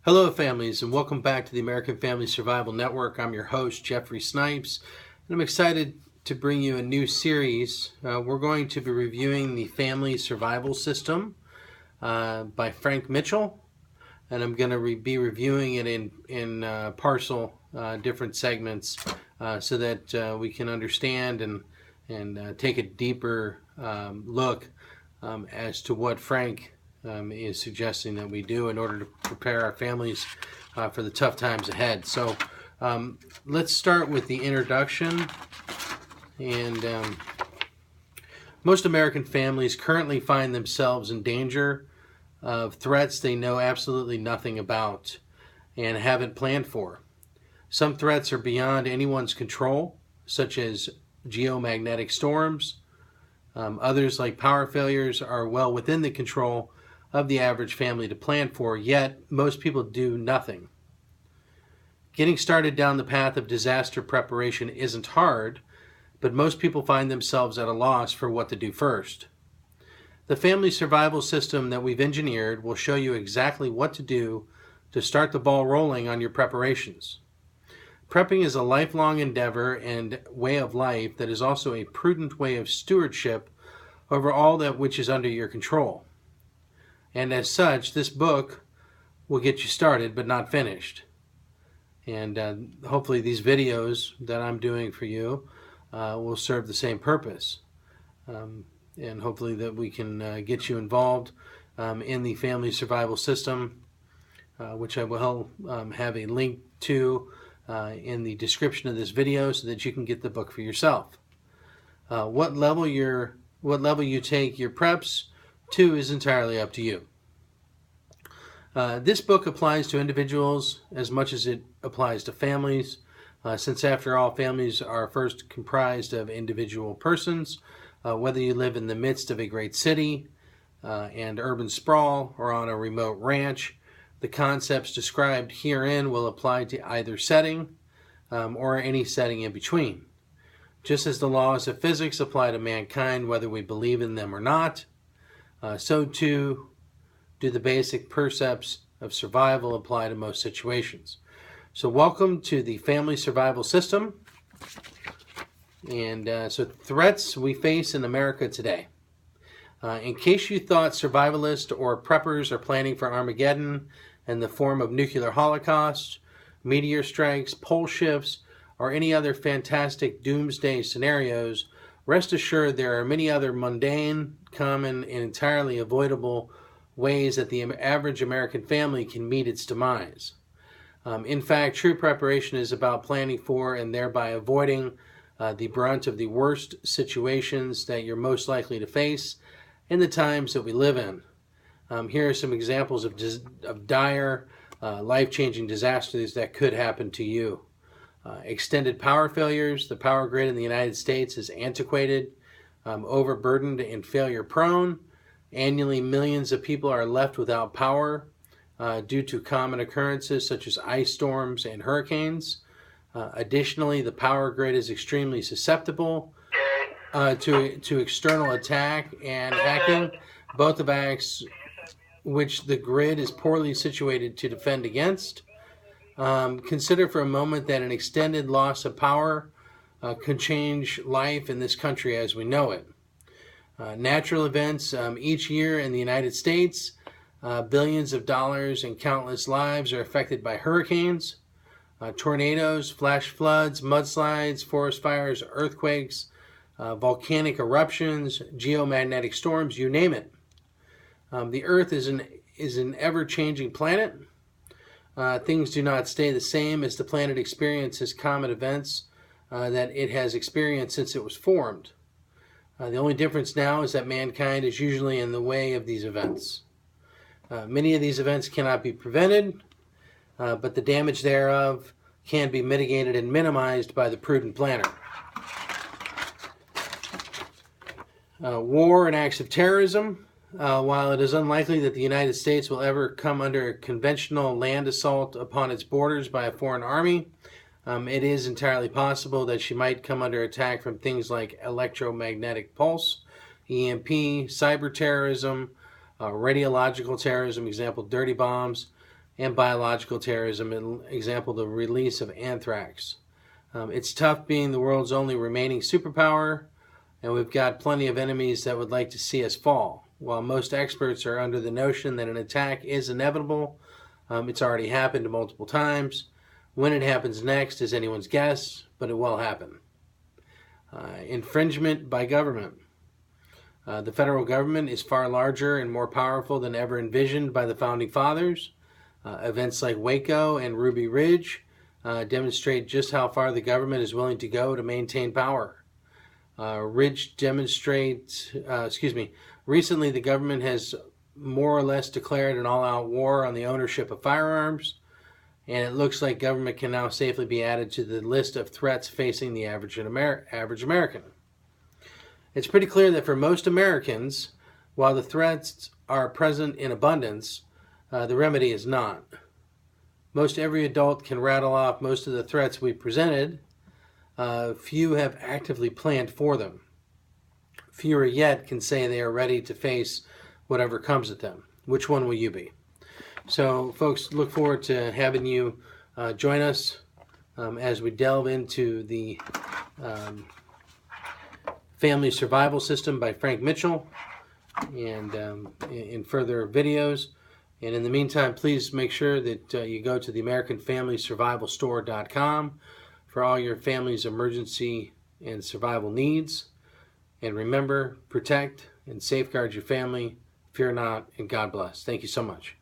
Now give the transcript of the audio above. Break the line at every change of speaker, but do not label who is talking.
Hello, families, and welcome back to the American Family Survival Network. I'm your host, Jeffrey Snipes, and I'm excited to bring you a new series. We're going to be reviewing the Family Survival System by Frank Mitchell, and I'm going to be reviewing it in partial different segments so that we can understand and take a deeper look as to what Frank is suggesting that we do in order to prepare our families for the tough times ahead. So let's start with the introduction. And most American families currently find themselves in danger of threats they know absolutely nothing about and haven't planned for. Some threats are beyond anyone's control, such as geomagnetic storms. Others, like power failures, are well within the control of the average family to plan for, yet most people do nothing. Getting started down the path of disaster preparation isn't hard, but most people find themselves at a loss for what to do first. The family survival system that we've engineered will show you exactly what to do to start the ball rolling on your preparations. Prepping is a lifelong endeavor and way of life that is also a prudent way of stewardship over all that which is under your control. And as such, this book will get you started but not finished. And hopefully these videos that I'm doing for you will serve the same purpose. And hopefully that we can get you involved in the family survival system, which I will have a link to in the description of this video so that you can get the book for yourself. What level you take your preps to is entirely up to you. This book applies to individuals as much as it applies to families, since after all, families are first comprised of individual persons, whether you live in the midst of a great city and urban sprawl or on a remote ranch. The concepts described herein will apply to either setting or any setting in between. Just as the laws of physics apply to mankind, whether we believe in them or not, so too do the basic precepts of survival apply to most situations. So welcome to the family survival system. And so threats we face in America today. In case you thought survivalists or preppers are planning for Armageddon in the form of nuclear holocaust, meteor strikes, pole shifts, or any other fantastic doomsday scenarios, rest assured there are many other mundane, common, and entirely avoidable ways that the average American family can meet its demise. In fact, true preparation is about planning for and thereby avoiding the brunt of the worst situations that you're most likely to face in the times that we live in. Here are some examples of dire, life-changing disasters that could happen to you. Extended power failures. The power grid in the United States is antiquated, overburdened, and failure-prone. Annually, millions of people are left without power due to common occurrences such as ice storms and hurricanes. Additionally, the power grid is extremely susceptible to external attack and hacking, both of acts which the grid is poorly situated to defend against. Consider for a moment that an extended loss of power can change life in this country as we know it. Natural events. Each year in the United States, billions of dollars and countless lives are affected by hurricanes, tornadoes, flash floods, mudslides, forest fires, earthquakes, volcanic eruptions, geomagnetic storms, you name it. The Earth is an ever-changing planet. Things do not stay the same as the planet experiences common events that it has experienced since it was formed. The only difference now is that mankind is usually in the way of these events. Many of these events cannot be prevented, but the damage thereof can be mitigated and minimized by the prudent planner. War and acts of terrorism. While it is unlikely that the United States will ever come under a conventional land assault upon its borders by a foreign army, it is entirely possible that she might come under attack from things like electromagnetic pulse, EMP, cyber terrorism, radiological terrorism, example, dirty bombs, and biological terrorism, an example, the release of anthrax. It's tough being the world's only remaining superpower, and we've got plenty of enemies that would like to see us fall. While most experts are under the notion that an attack is inevitable, it's already happened multiple times. When it happens next is anyone's guess, but it will happen. Infringement by government. The federal government is far larger and more powerful than ever envisioned by the Founding Fathers. Events like Waco and Ruby Ridge demonstrate just how far the government is willing to go to maintain power. Recently the government has more or less declared an all-out war on the ownership of firearms, and it looks like government can now safely be added to the list of threats facing the average American. It's pretty clear that for most Americans, while the threats are present in abundance, the remedy is not. Most every adult can rattle off most of the threats we presented. Few have actively planned for them. Fewer yet can say they are ready to face whatever comes at them. Which one will you be? So, folks, look forward to having you join us as we delve into the Family Survival System by Frank Mitchell and in further videos. And in the meantime, please make sure that you go to the AmericanFamilySurvivalStore.com for all your family's emergency and survival needs. And remember, protect and safeguard your family. Fear not, and God bless. Thank you so much.